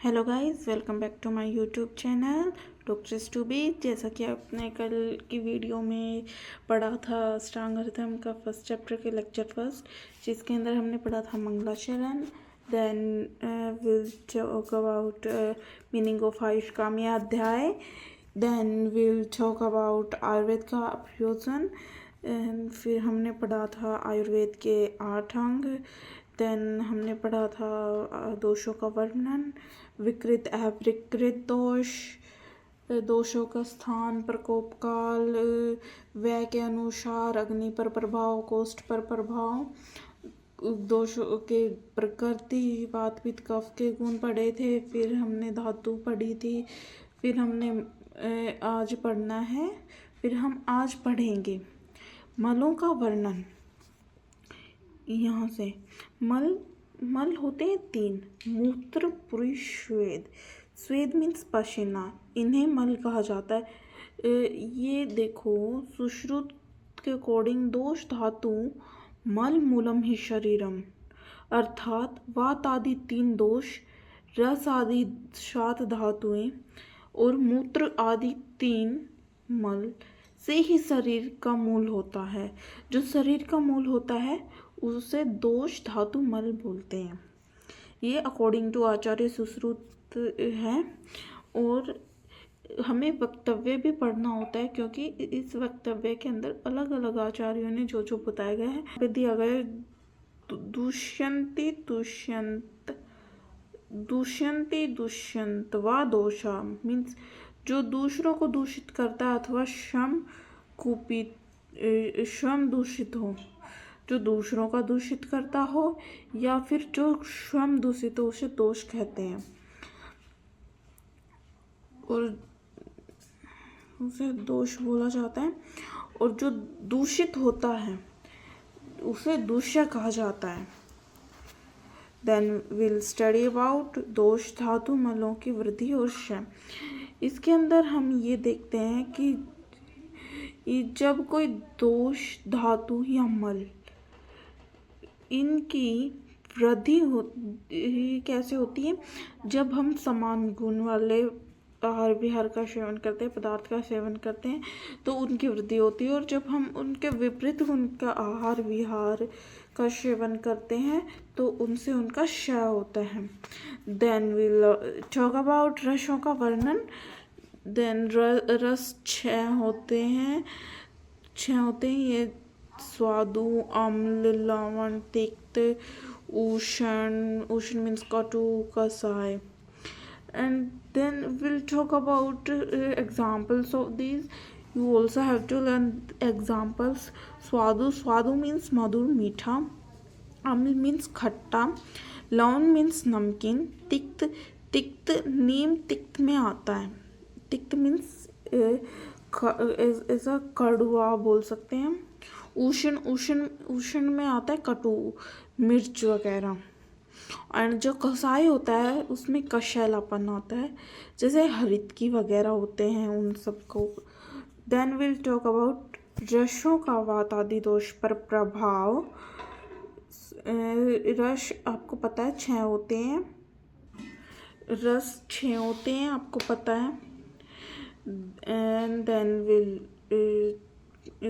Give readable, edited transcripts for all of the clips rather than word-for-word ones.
Hello guys, welcome back to my YouTube channel doctors to be. जैसा कि आपने कल की वीडियो में पढ़ा था स्ट्रांग अर्थम का फर्स्ट चैप्टर के लेक्चर फर्स्ट, जिसके अंदर हमने पढ़ा था मंगलाचरण। Then will talk about meaning of Ayushkami adhyay. Then will talk about Ayurveda का प्रयोजन। फिर हमने पढ़ा था आयुर्वेद के 8 अंग। देन हमने पढ़ा था दोषों का वर्णन, विकृत अविकृत दोष, दोषों का स्थान, प्रकोप काल, व्यय के अनुसार, अग्नि पर प्रभाव, कोष्ठ पर प्रभाव, दोषों के प्रकृति, वात पित्त कफ के गुण पढ़े थे। फिर हमने धातु पढ़ी थी। फिर हमने आज पढ़ना है। फिर हम आज पढ़ेंगे मलों का वर्णन। यहाँ से मल होते हैं 3: मूत्र, पुरुष, स्वेद। स्वेद मीन्स पसीना, इन्हें मल कहा जाता है। ये देखो, सुश्रुत के अकॉर्डिंग दोष धातु मल मूलम ही शरीरम, अर्थात वात आदि 3 दोष, रस आदि 7 धातुएं और मूत्र आदि 3 मल से ही शरीर का मूल होता है। जो शरीर का मूल होता है उसे दोष धातु मल बोलते हैं। ये अकॉर्डिंग टू आचार्य सुश्रुत है। और हमें वक्तव्य भी पढ़ना होता है, क्योंकि इस वक्तव्य के अंदर अलग अलग आचार्यों ने जो जो बताया गया है दिया गया है। दुष्यंति दुष्यंत व दोषा मीन्स जो दूसरों को दूषित करता है, अथवा श्रम दूषित हो, जो दूसरों का दूषित करता हो, या फिर जो स्वयं दूषित हो उसे दोष कहते हैं, और उसे दोष बोला जाता है। और जो दूषित होता है उसे दूष्य कहा जाता है। देन विल स्टडी अबाउट दोष धातु मलों की वृद्धि और क्षय। इसके अंदर हम ये देखते हैं कि जब कोई दोष धातु या मल, इनकी वृद्धि कैसे होती है? जब हम समान गुण वाले आहार विहार का सेवन करते हैं, पदार्थ का सेवन करते हैं, तो उनकी वृद्धि होती है। और जब हम उनके विपरीत गुण का आहार विहार का सेवन करते हैं तो उनसे उनका क्षय होता है। देन विल टॉक अबाउट रसों का वर्णन। देन रस 6 होते हैं। ये स्वादु, अम्ल, लवण, तिक्त, उष्ण मीन्स कटु, कसाय। And then we'll talk about examples of these. You also have to learn examples. Swadu means madhur, मीठा. Aml means खट्टा. लवण means नमकीन. तिक्त नीम तिक्त में आता है. तिक्त means ऐसा कड़वा बोल सकते हैं. उष्ण में आता है कटु, मिर्च वगैरह। और जो कसाई होता है उसमें कशैलापन आता है, जैसे हरितकी वगैरह होते हैं उन सबको। देन विल टॉक अबाउट रसों का वात आदि दोष पर प्रभाव। रस आपको पता है 6 होते हैं। रस 6 होते हैं, आपको पता है। एंड देन विल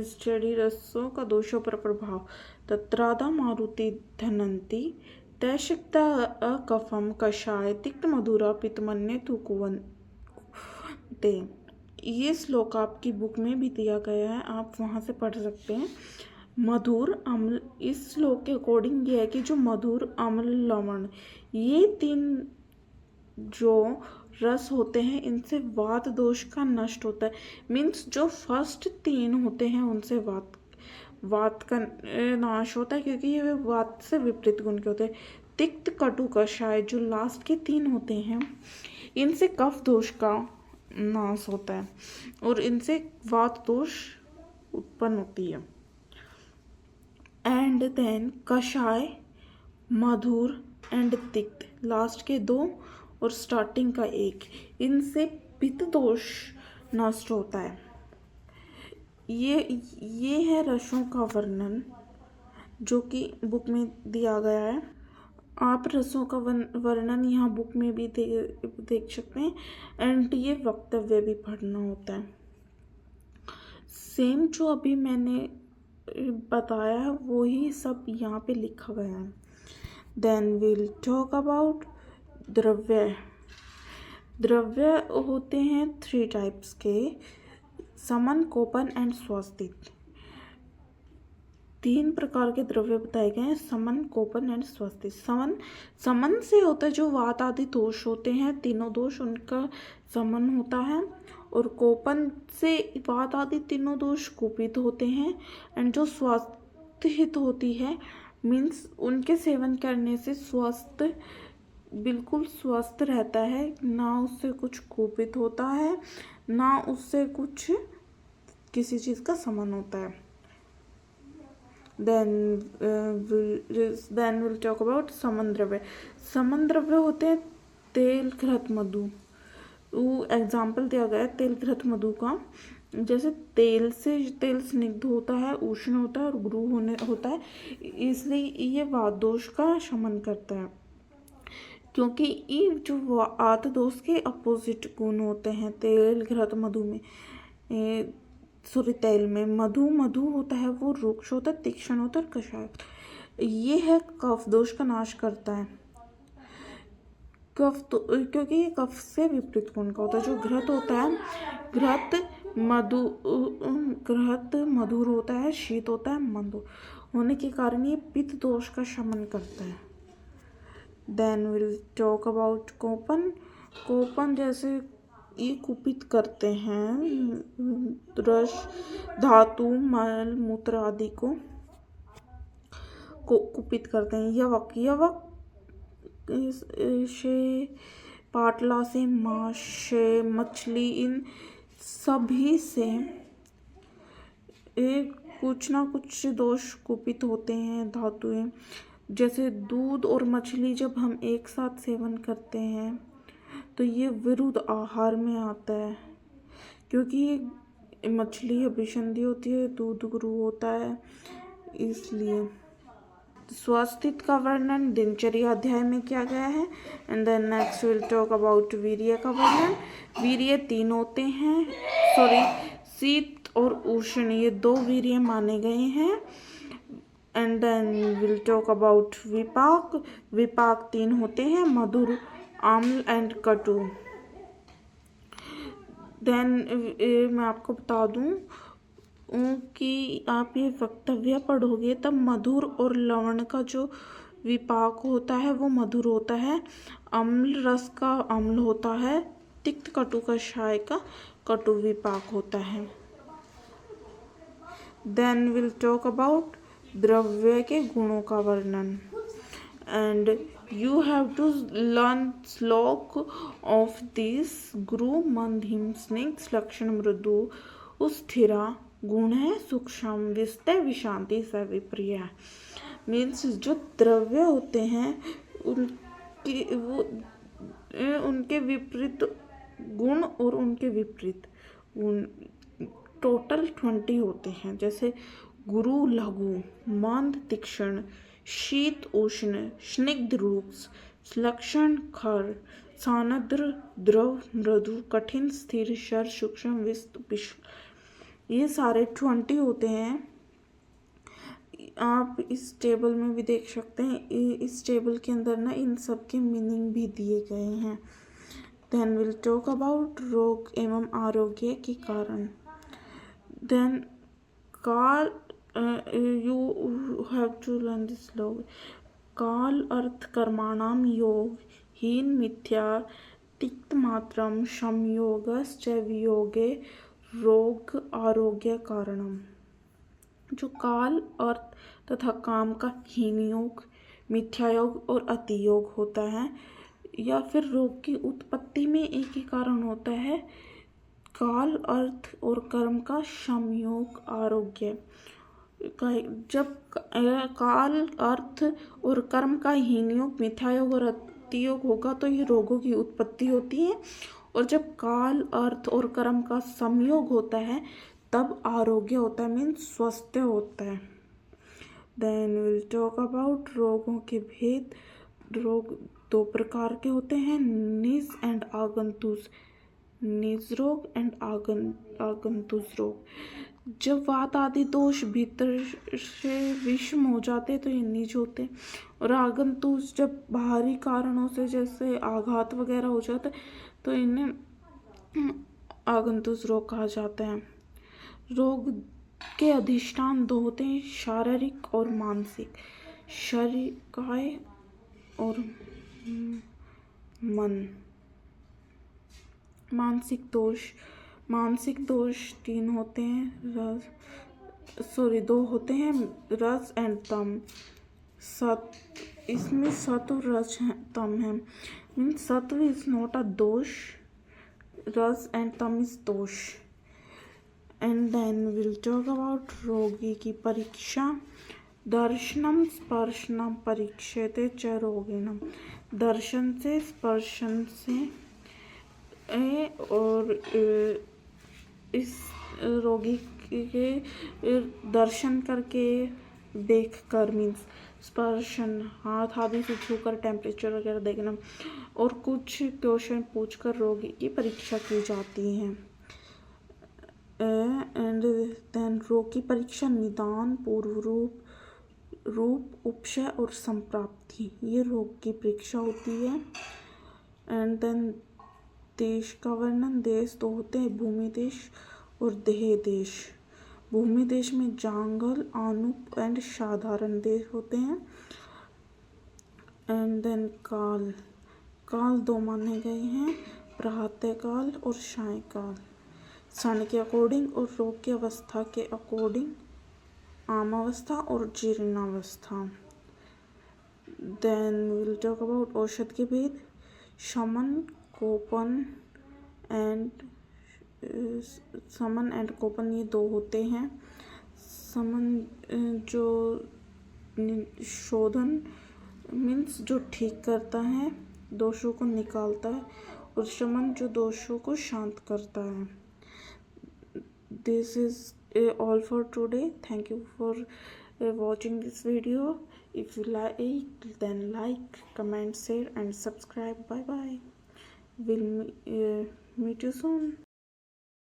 स्टडी रसों का दोषों पर प्रभाव। तत्रादा मारुति धनंती तैशक्ता अकफम कषाय तिक्त मधुरा पितमन्य तुकुवन्ते। ये श्लोक आपकी बुक में भी दिया गया है, आप वहाँ से पढ़ सकते हैं। मधुर, अम्ल, इस श्लोक के अकॉर्डिंग ये है कि जो मधुर, अम्ल, लवण, ये 3 जो रस होते हैं इनसे वात दोष का नष्ट होता है। मीन्स जो फर्स्ट 3 होते हैं उनसे वात का नाश होता है, क्योंकि ये वात से विपरीत गुण के होते हैं। तिक्त, कटु, कषाय जो लास्ट के 3 होते हैं इनसे कफ दोष का नाश होता है और इनसे वात दोष उत्पन्न होती है। एंड देन कषाय, मधुर एंड तिक्त, लास्ट के 2 और स्टार्टिंग का 1, इनसे पित्त दोष नष्ट होता है। ये है रसों का वर्णन जो कि बुक में दिया गया है। आप रसों का वर्णन यहाँ बुक में भी देख सकते हैं, एंड ये वक्तव्य भी पढ़ना होता है। सेम जो अभी मैंने बताया है वही सब यहाँ पे लिखा गया है। देन विल टॉक अबाउट द्रव्य। द्रव्य होते हैं 3 टाइप्स के, समन, कोपन एंड स्वास्तिक। 3 प्रकार के द्रव्य बताए गए हैं, समन, कोपन एंड स्वास्तिक। समन से होता है जो वात आदि दोष होते हैं, तीनों दोष उनका समन होता है। और कोपन से वात आदि तीनों दोष कुपित होते हैं। एंड जो स्वास्थ्य हित होती है मीन्स उनके सेवन करने से स्वास्थ्य बिल्कुल स्वस्थ रहता है, ना उससे कुछ कुपित होता है, ना उससे कुछ किसी चीज़ का समन होता है। then we'll talk about समन द्रव्य। समन द्रव्य होते हैं तेल, घृत, मधु। एग्जाम्पल दिया गया है तेल, घृत, मधु का। जैसे तेल स्निग्ध होता है, उष्ण होता है और गुरु होता है, इसलिए ये वात दोष का शमन करता है। क्योंकि ये जो वात दोष के अपोजिट गुण होते हैं तेल, घृत, मधु में, तेल में मधु होता है वो रुक्ष होता है, तीक्ष्ण होता है और कषाय। ये है कफ दोष का नाश करता है। कफ तो क्योंकि ये कफ से विपरीत गुण का होता है। जो घृत होता है, घृत मधुर होता है, शीत होता है, मंद होने के कारण ये पित्त दोष का शमन करता है। देन विल टॉक अबाउट कोपन। कोपन जैसे ये कुपित करते हैं, रस, धातु, मल, मूत्र आदि को कुपित करते हैं। यवक से, पाटला से, मांस से, मछली, इन सभी से कुछ ना कुछ दोष कुपित होते हैं। धातुएं जैसे दूध और मछली जब हम एक साथ सेवन करते हैं तो ये विरुद्ध आहार में आता है, क्योंकि मछली अभिसंधि होती है, दूध गुरु होता है, इसलिए। स्वास्थित का वर्णन दिनचर्या अध्याय में किया गया है। And then next will talk about वीर्य का वर्णन। वीर्य 3 होते हैं, शीत और उष्ण, ये 2 वीर्य माने गए हैं। And then will talk about vipak. विपाक 3 होते हैं, मधुर, आम्ल एंड कटु। देन मैं आपको बता दूं कि आप ये वक्तव्य पढ़ोगे तब मधुर और लवण का जो विपाक होता है वो मधुर होता है, अम्ल रस का अम्ल होता है, तिक्त कटु कषाय का कटु विपाक होता है। देन विल टॉक अबाउट द्रव्य के गुणों का वर्णन। And you have to learn श्लोक of this। गुरु मंद, हिम, स्निग्ध, लक्षण, मृदु, स्थिरा, गुण है सूक्ष्म, विस्तय, विशांति, सविप्रिय। मीन्स जो द्रव्य होते हैं उनके विपरीत गुण और उनके विपरीत गुण टोटल 20 होते हैं। जैसे गुरु लघु, मंद तीक्ष्ण, शीत उष्ण, स्निग्ध रुक्ष, लक्षण खर, सानद्र द्रव, मृदु, कठिन, स्थिर, शर, सूक्ष्म, विस्त, विश्व, ये सारे 20 होते हैं। आप इस टेबल में भी देख सकते हैं, इस टेबल के अंदर ना इन सब के मीनिंग भी दिए गए हैं। देन विल टॉक अबाउट रोग एवं आरोग्य के कारण। देन काल you have to learn this slowly। काल अर्थ कर्माणाम योग, हीन, मिथ्या, तिक्त मात्रम, संयोगश्च वियोगे, रोग आरोग्य कारणम। जो काल अर्थ तथा काम का हीन योग, मिथ्या योग और अतियोग होता है, या फिर रोग की उत्पत्ति में एक ही कारण होता है, काल अर्थ और कर्म का संयोग आरोग्य। जब काल अर्थ और कर्म का हीन योग, मिथ्या योग और अतियोग होगा तो ये रोगों की उत्पत्ति होती है, और जब काल अर्थ और कर्म का संयोग होता है तब आरोग्य होता है, मीन्स स्वस्थ होता है। देन विल टॉक अबाउट रोगों के भेद। रोग दो प्रकार के होते हैं, निज एंड आगंतुक। निज रोग एंड आगंतुक रोग। जब वात आदि दोष भीतर से विषम हो जाते तो ये निज होते हैं, और आगंतुक जब बाहरी कारणों से जैसे आघात वगैरह हो जाता है तो इन्हें आगंतुक रोग कहा जाता है। रोग के अधिष्ठान दो होते हैं, शारीरिक और मानसिक। शारीरिक काय और मन। मानसिक दोष तीन होते हैं, दो होते हैं, रज एंड तम। इसमें सत्व रज तम है। मीन्स सत्व इज नॉट अ दोष, रज एंड तम इज दोष। And then will talk about रोगी की परीक्षा। दर्शनम स्पर्शनम परीक्षते च रोगिणम। दर्शन से, स्पर्शन से और इस रोगी के दर्शन करके, देख कर, मीन्स स्पर्शन हाथ आदि से छूकर टेम्परेचर वगैरह देखना, और कुछ क्वेश्चन पूछकर रोगी की परीक्षा की जाती है। एंड देन रोग की परीक्षा निदान, पूर्व रूप, उपशय और संप्राप्ति, ये रोग की परीक्षा होती है। एंड देन देश का वर्णन। देश तो होते हैं भूमि देश और देह देश। भूमि देश में जांगल, आनुप एंड साधारण देश होते हैं। एंड देन काल दो माने गए हैं, प्रातः काल और सायंकाल। सन के अकॉर्डिंग और रोग की अवस्था के अकॉर्डिंग, आमावस्था और जीर्णावस्था। देन विल टॉक अबाउट औषध के भेद। शमन, कोपन ये दो होते हैं। समन जो शोधन मीन्स जो ठीक करता है, दोषों को निकालता है, और शमन जो दोषों को शांत करता है। This is all for today. Thank you for watching this video. If you like, then like, comment, share and subscribe. Bye bye. We'll meet you soon.